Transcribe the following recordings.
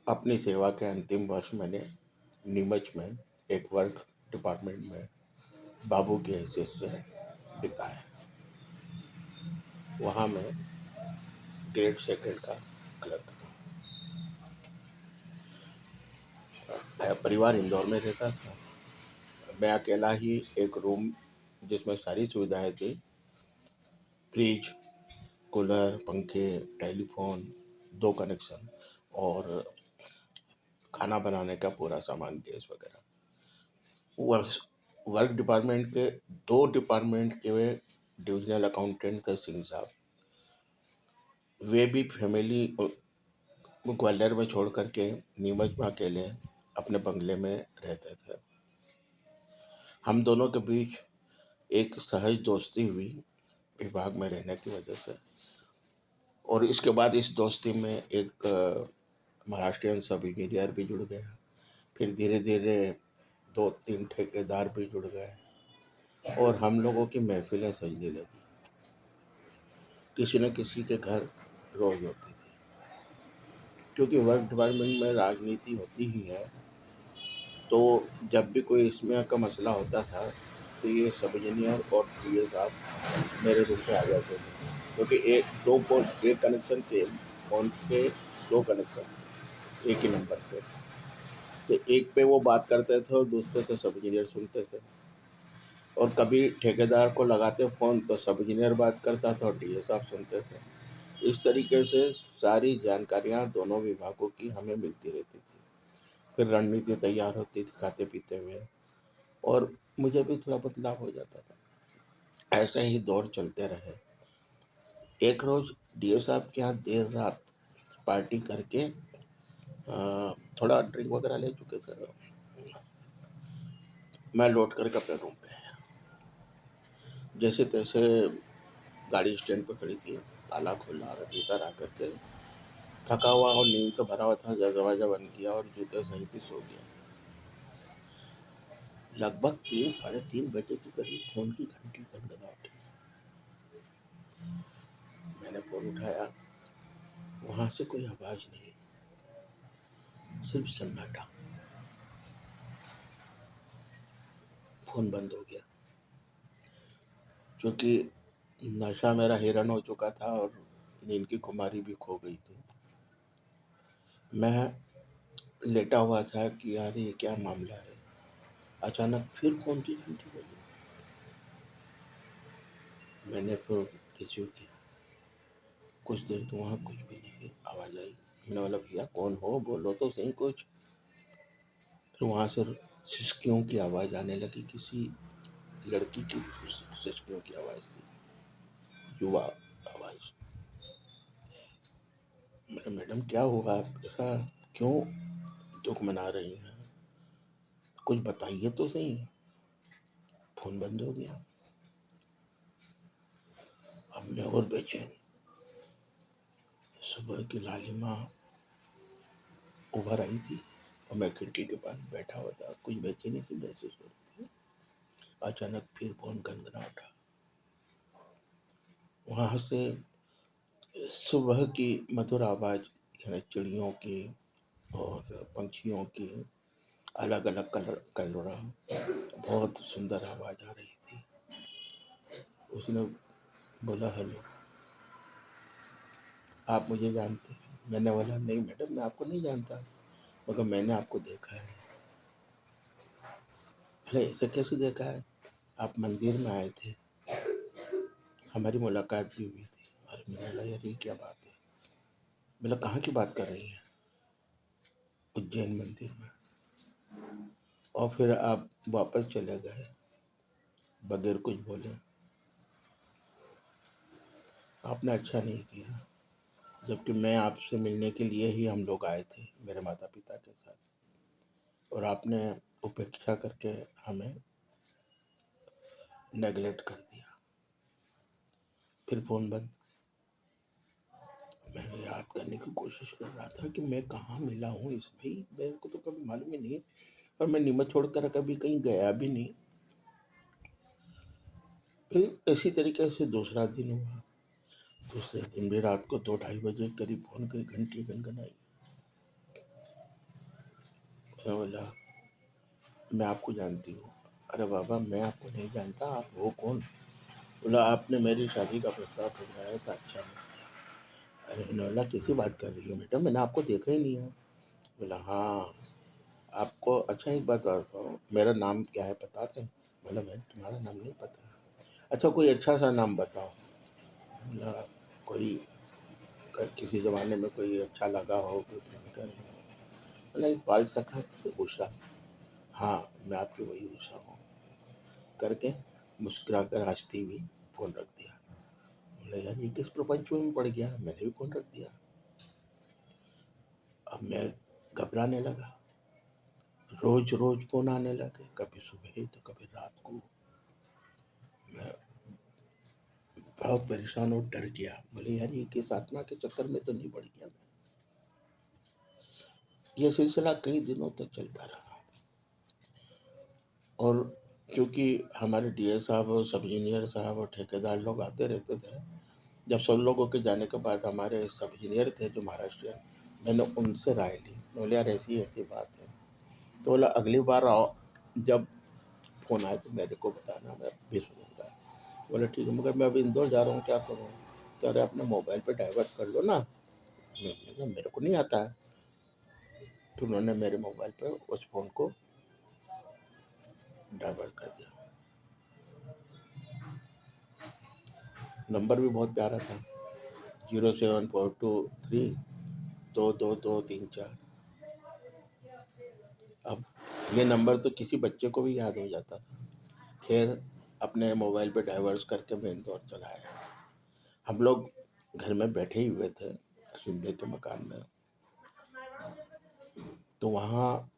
अपनी सेवा के अंतिम वर्ष मैंने नीमच में एक वर्क डिपार्टमेंट में बाबू की हैसियत से बिताया। वहाँ मैं ग्रेड सेकंड का क्लर्क था। परिवार इंदौर में रहता था। मैं अकेला ही एक रूम जिसमें सारी सुविधाएं थी, फ्रिज, कूलर, पंखे, टेलीफोन, 2 कनेक्शन और खाना बनाने का पूरा सामान, गैस वगैरह। वर्क वर्क डिपार्टमेंट के 2 डिपार्टमेंट के वे डिविजनल अकाउंटेंट थे सिंह साहब। वे भी फैमिली ग्वालियर में छोड़ करके नीमच में अकेले अपने बंगले में रहते थे। हम दोनों के बीच एक सहज दोस्ती हुई विभाग में रहने की वजह से, और इसके बाद इस दोस्ती में एक महाराष्ट्रियन सब इंजीनियर भी जुड़ गया। फिर धीरे धीरे 2-3 ठेकेदार भी जुड़ गए और हम लोगों की महफिलें सजने लगी। किसी न किसी के घर रोज होती थी, क्योंकि वर्क डिपार्टमेंट में राजनीति होती ही है। तो जब भी कोई इसमें का मसला होता था तो ये सब इंजीनियर और पीए साहब मेरे रूम पे आ जाते थे, क्योंकि एक 2 पोल एक कनेक्शन थे, फोन के 2 कनेक्शन एक ही नंबर से। तो एक पे वो बात करते थे और दूसरे से सब इंजीनियर सुनते थे, और कभी ठेकेदार को लगाते फ़ोन तो सब इंजीनियर बात करता था और डीए साहब सुनते थे। इस तरीके से सारी जानकारियाँ दोनों विभागों की हमें मिलती रहती थी। फिर रणनीति तैयार होती थी खाते पीते हुए, और मुझे भी थोड़ा बदलाव हो जाता था। ऐसे ही दौर चलते रहे। एक रोज़ डीए साहब के यहाँ देर रात पार्टी करके थोड़ा ड्रिंक वगैरह ले चुके थे। मैं लौट करके अपने रूम पे जैसे तैसे गाड़ी स्टैंड पे खड़ी थी, ताला खोला और भीतर आकर के थका हुआ और नींद से भरा हुआ था, दरवाजा बंद किया और जूते सहित ही सो गया। लगभग 3-3:30 बजे के करीब फोन की घंटी खनखना उठी। मैंने फोन उठाया, वहां से कोई आवाज नहीं, सिर्फ सन्नाटा। फोन बंद हो गया। क्योंकि नशा मेरा हिरन हो चुका था और नींद की खुमारी भी खो गई थी। मैं लेटा हुआ था कि यार ये क्या मामला है। अचानक फिर फोन की घंटी बजी। मैंने फिर रिसीव किया। कुछ देर तो वहाँ कुछ भी नहीं, आवाज़ आई। मैंने बोला भैया कौन हो, बोलो तो सही कुछ। फिर वहाँ से सिसकियों की आवाज़ आने लगी, किसी लड़की की सिसकियों की आवाज़ थी, युवा आवाज़। मैडम क्या हुआ, आप ऐसा क्यों दुख मना रही हैं, कुछ बताइए तो सही। फोन बंद हो गया। अब मैं और बेचैन। सुबह की लालिमा उभर आई थी और मैं खिड़की के पास बैठा हुआ था, कुछ बेचैनी सी महसूस हो रही थी। अचानक फिर फोन गनगना उठा। वहाँ से सुबह की मधुर आवाज़, यानी चिड़ियों की और पंछियों की अलग अलग कलरव बहुत सुंदर आवाज़ आ रही थी। उसने बोला हेलो, आप मुझे जानते हैं? मैंने बोला नहीं मैडम, मैं आपको नहीं जानता, मगर मैंने आपको देखा है। बोले ऐसे कैसे देखा है? आप मंदिर में आए थे, हमारी मुलाकात भी हुई थी। अरे मैंने बोला यार ये क्या बात है। बोला कहाँ की बात कर रही हैं? उज्जैन मंदिर में। और फिर आप वापस चले गए बगैर कुछ बोले। आपने अच्छा नहीं किया, जबकि मैं आपसे मिलने के लिए ही हम लोग आए थे मेरे माता पिता के साथ, और आपने उपेक्षा करके हमें नेगलेक्ट कर दिया। फिर फ़ोन बंद। मैं याद करने की कोशिश कर रहा था कि मैं कहाँ मिला हूँ इस भाई, मेरे को तो कभी मालूम ही नहीं, और मैं नीमच छोड़कर कभी कहीं गया भी नहीं। फिर इसी तरीके से दूसरा दिन हुआ। दूसरे दिन भी रात को 2-2:30 बजे करीब फ़ोन की घंटी गनगनाई। मैं बोला, मैं आपको जानती हूँ। अरे बाबा, मैं आपको नहीं जानता, आप हो कौन? बोला, आपने मेरी शादी का प्रस्ताव ठुकराया था, अच्छा नहीं। अरे मैंने बोला, किसी बात कर रही हो मैडम, मैंने आपको देखा ही नहीं है। बोला, हाँ आपको, अच्छा एक बात बताओ, मेरा नाम क्या है पता है? बोला, मैम तुम्हारा नाम नहीं पता? अच्छा कोई अच्छा सा नाम बताओ। बोला, कोई किसी ज़माने में कोई अच्छा लगा हो, कोई प्रेमिका रही हो। बोला, एक बाल सखा थी उषा। हाँ मैं आपकी वही उषा हूँ, करके मुस्कुरा कर हंसती हुई फ़ोन रख दिया। बोला, यार ये किस प्रपंच में पड़ गया, मैंने भी फ़ोन रख दिया। अब मैं घबराने लगा, रोज रोज फ़ोन आने लगे, कभी सुबह तो कभी रात को। मैं बहुत परेशान और डर गया। बोले, यार ये किस आत्मा के चक्कर में तो नहीं पड़ गया मैं? ये सिलसिला कई दिनों तक चलता रहा। और क्योंकि हमारे डीए साहब और सब इंजीनियर साहब और ठेकेदार लोग आते रहते थे, जब सब लोगों के जाने के बाद हमारे सब इंजीनियर थे जो महाराष्ट्रियन, मैंने उनसे राय ली। बोले, यार ऐसी ऐसी बात है। तो बोला, अगली बार आओ, जब फ़ोन आए तो मेरे को बताना, मैं भी सुनूंगा। बोले, ठीक है, मगर मैं अभी इंदौर जा रहा हूँ, क्या करूँ? तो अरे अपने मोबाइल पे डाइवर्ट कर लो ना। मैंने कहा, मेरे को नहीं आता है। तो उन्होंने मेरे मोबाइल पर उस फ़ोन को डाइवर्ट कर दिया। नंबर भी बहुत प्यारा था, 07423 22234। अब ये नंबर तो किसी बच्चे को भी याद हो जाता था। खैर, अपने मोबाइल पे डाइवर्स करके मैं इंदौर चला आया। हम लोग घर में बैठे ही हुए थे शिंदे के मकान में। तो वहाँ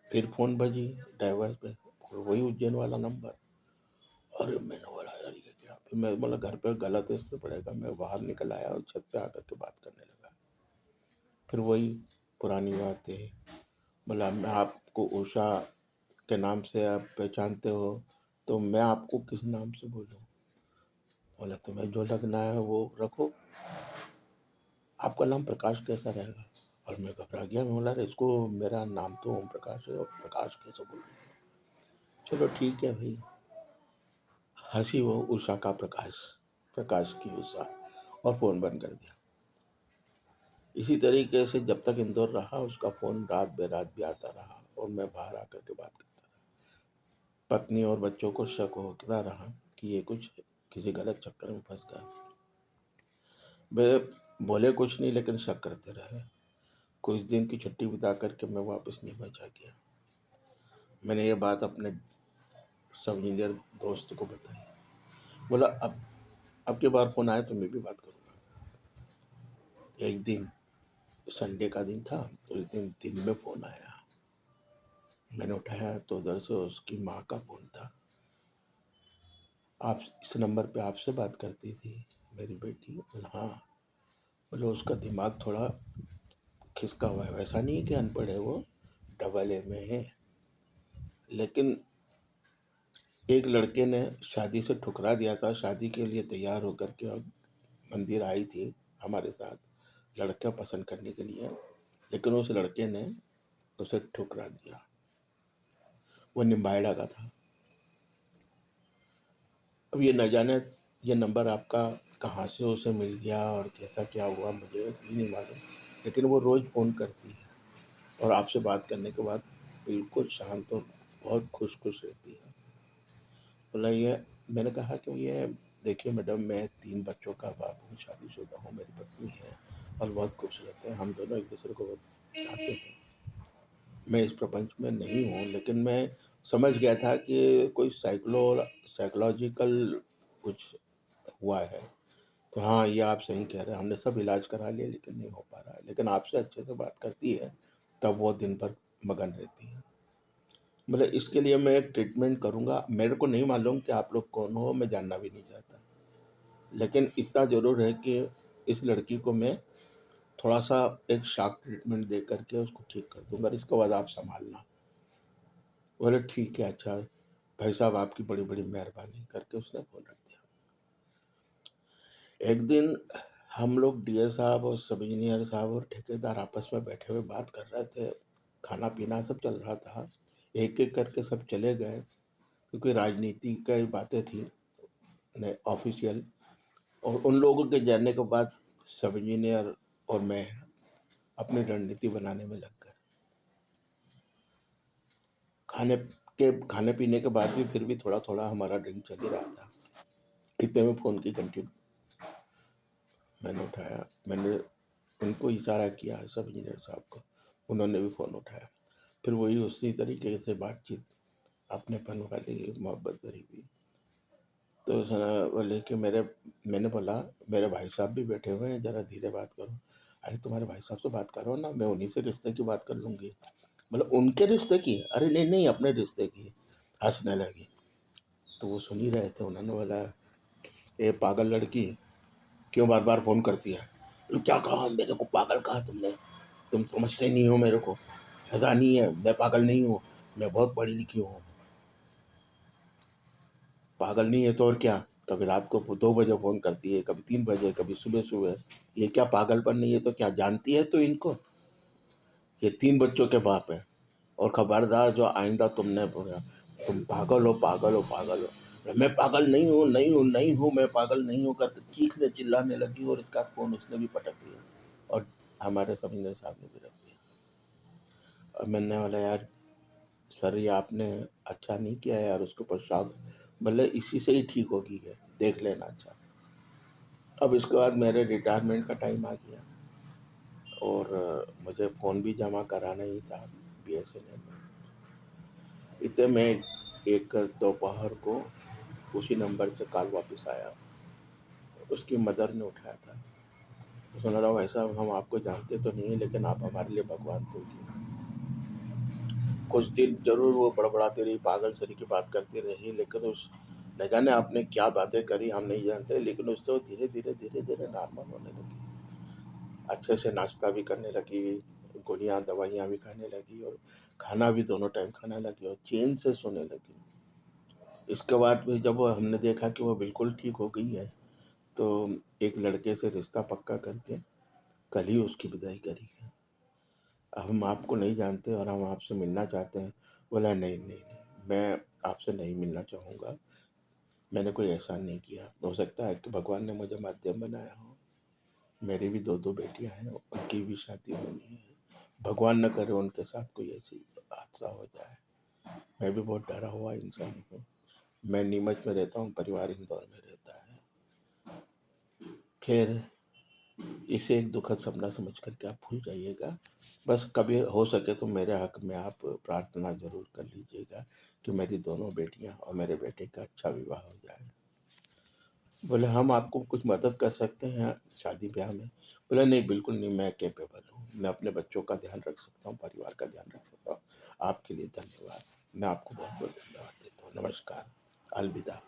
फिर फ़ोन बजी डाइवर्स पे, और वही उज्जैन वाला नंबर। अरे मैंने बोला, यार ये क्या? फिर मैं बोला, घर पे गलत इसमें पड़ेगा। मैं बाहर निकल आया और छत पे आकर के बात करने लगा। फिर वही पुरानी बात है। बोला, मैं आपको उषा के नाम से आप पहचानते हो, तो मैं आपको किस नाम से बोलूँ? बोला, तुम्हें जो लगना है वो रखो, आपका नाम प्रकाश कैसा रहेगा? और मैं घबरा गया। मैं बोला, इसको मेरा नाम तो ओम प्रकाश है, और प्रकाश कैसे बोल रही है? चलो ठीक है भाई। हंसी वो उषा का प्रकाश, प्रकाश की उषा, और फ़ोन बंद कर दिया। इसी तरीके से जब तक इंदौर रहा, उसका फ़ोन रात बेरात भी आता रहा, और मैं बाहर आकर के बात करता रहा। पत्नी और बच्चों को शक होता रहा कि ये कुछ किसी गलत चक्कर में फंस गया। वे बोले कुछ नहीं, लेकिन शक करते रहे। कुछ दिन की छुट्टी बिता करके मैं वापस नीमच आ गया। मैंने ये बात अपने सब इंजीनियर दोस्त को बताई। बोला, अब की बार फ़ोन आए तो मैं भी बात करूँगा। एक दिन संडे का दिन था, तो उस दिन में फ़ोन आया। मैंने उठाया तो उधर से उसकी माँ का फ़ोन था। आप इस नंबर पे आपसे बात करती थी मेरी बेटी? बोला, हाँ। बोले, उसका दिमाग थोड़ा खिसका हुआ है, वैसा नहीं कि अनपढ़ है वो, डबल ए में है। लेकिन एक लड़के ने शादी से ठुकरा दिया था, शादी के लिए तैयार होकर के और मंदिर आई थी हमारे साथ लड़का पसंद करने के लिए, लेकिन उस लड़के ने उसे ठुकरा दिया। वो निम्बाहेड़ा का था। अब ये न जाने ये नंबर आपका कहाँ से उसे मिल गया और कैसा क्या हुआ, मुझे भी नहीं मालूम। लेकिन वो रोज़ फ़ोन करती है, और आपसे बात करने के बाद बिल्कुल शांत और बहुत खुश खुश रहती है। बोला, ये मैंने कहा कि ये देखिए मैडम, मैं 3 बच्चों का बाप हूँ, शादीशुदा हूँ, मेरी पत्नी है और बहुत खूबसूरत है, हम दोनों एक दूसरे को बहुत चाहते हैं। मैं इस प्रपंच में नहीं हूँ, लेकिन मैं समझ गया था कि कोई साइकोलॉजिकल कुछ हुआ है। तो हाँ, ये आप सही कह रहे हैं, हमने सब इलाज करा लिया लेकिन नहीं हो पा रहा है। लेकिन आपसे अच्छे से बात करती है, तब वो दिन भर मगन रहती है। मतलब इसके लिए मैं एक ट्रीटमेंट करूँगा। मेरे को नहीं मालूम कि आप लोग कौन हो, मैं जानना भी नहीं चाहता। लेकिन इतना ज़रूर है कि इस लड़की को मैं थोड़ा-सा एक शॉक ट्रीटमेंट दे कर के उसको ठीक कर दूँगा, इसके बाद आप सँभालना। बोले, ठीक है, अच्छा भाई साहब, आपकी बड़ी-बड़ी मेहरबानी, करके उसने फ़ोन रख दिया। एक दिन हम लोग डीए साहब और सब इंजीनियर साहब और ठेकेदार आपस में बैठे हुए बात कर रहे थे। खाना-पीना सब चल रहा था। एक-एक करके सब चले गए क्योंकि राजनीति की बातें थी न ऑफ़िशियल, और उन लोगों के जाने के बाद सब इंजीनियर और मैं अपनी रणनीति बनाने में लग गए। खाने-पीने के बाद भी फिर भी थोड़ा-थोड़ा हमारा ड्रिंक चल ही रहा था। इतने में फ़ोन की घंटी मैंने उठाया। मैंने उनको इशारा किया सब इंजीनियर साहब को, उन्होंने भी फ़ोन उठाया। फिर वही उसी तरीके से बातचीत अपनेपन वाली मोहब्बत भरी हुई। तो सना बोले कि मैंने बोला मेरे भाई साहब भी बैठे हुए हैं, ज़रा धीरे बात करो। अरे तुम्हारे भाई साहब से बात करो ना, मैं उन्हीं से रिश्ते की बात कर लूँगी। मतलब उनके रिश्ते की? अरे नहीं, नहीं अपने रिश्ते की। हँसने लगी। तो वो सुन ही रहे थे, उन्होंने बोला, "ये पागल लड़की क्यों बार-बार फ़ोन करती है?" बोले, "क्या कहा? मेरे को पागल कहा तुमने? तुम समझते नहीं हो मेरे को। ऐसा नहीं है, मैं पागल नहीं हूँ, मैं बहुत पढ़ी लिखी हूँ। पागल नहीं है तो और क्या? कभी रात को 2 बजे फ़ोन करती है, कभी 3 बजे, कभी सुबह-सुबह। ये क्या पागलपन नहीं है तो क्या? जानती है तू इनको? ये 3 बच्चों के बाप हैं, और खबरदार जो आइंदा तुमने बोला, तुम पागल हो, पागल हो, पागल हो।" मैं पागल नहीं हूँ, नहीं हूँ, नहीं हूँ, मैं पागल नहीं हूँ करके चीखने चिल्लाने लगी, और इसका फ़ोन उसने भी पटक दिया, और हमारे सब इंजीनियर साहब ने भी रख दिया। और मैंने बोला, "यार सर, ये आपने अच्छा नहीं किया यार, उसके ऊपर शॉक, मतलब इसी से ही ठीक होगी है, देख लेना अच्छा।" अब इसके बाद मेरे रिटायरमेंट का टाइम आ गया, और मुझे फ़ोन भी जमा कराना ही था बीएसएनएल में। इतने में एक दोपहर को उसी नंबर से कॉल वापस आया, उसकी मदर ने उठाया था। उसने बोला, "भाई साहब, हम आपको जानते तो नहीं हैं, लेकिन आप हमारे लिए भगवान तो ही।" कुछ दिन ज़रूर वो बड़बड़ाती रही, पागल सरी की बात करती रही, लेकिन उस न जाने आपने क्या बातें करी हम नहीं जानते, लेकिन उससे वो धीरे-धीरे, धीरे-धीरे नॉर्मल होने लगी। अच्छे से नाश्ता भी करने लगी, गोलियाँ, दवाइयाँ भी खाने लगी, और खाना भी दोनों टाइम खाने लगी, और चैन से सोने लगी। इसके बाद भी जब हमने देखा कि वो बिल्कुल ठीक हो गई है, तो एक लड़के से रिश्ता पक्का करके कल ही उसकी विदाई करी है। हम आपको नहीं जानते और हम आपसे मिलना चाहते हैं। बोला, "नहीं, नहीं, नहीं, मैं आपसे नहीं मिलना चाहूँगा। मैंने कोई एहसान नहीं किया। हो सकता है कि भगवान ने मुझे माध्यम बनाया हो। मेरी भी 2-2 बेटियाँ हैं, उनकी भी शादी होनी है। भगवान न करे उनके साथ कोई ऐसी हादसा हो जाए। मैं भी बहुत डरा हुआ इंसान हूँ। मैं नीमच में रहता हूँ, परिवार इंदौर में रहता है। खैर, इसे एक दुखद सपना समझ कर के आप भूल जाइएगा। बस कभी हो सके तो मेरे हक़ में आप प्रार्थना ज़रूर कर लीजिएगा कि मेरी दोनों बेटियाँ और मेरे बेटे का अच्छा विवाह हो जाए।" बोले, "हम आपको कुछ मदद कर सकते हैं शादी-ब्याह में?" बोला, "नहीं, बिल्कुल नहीं, मैं कैपेबल हूँ। मैं अपने बच्चों का ध्यान रख सकता हूँ, परिवार का ध्यान रख सकता हूँ। आपके लिए धन्यवाद। मैं आपको बहुत-बहुत धन्यवाद देता हूँ। नमस्कार। अलविदा।"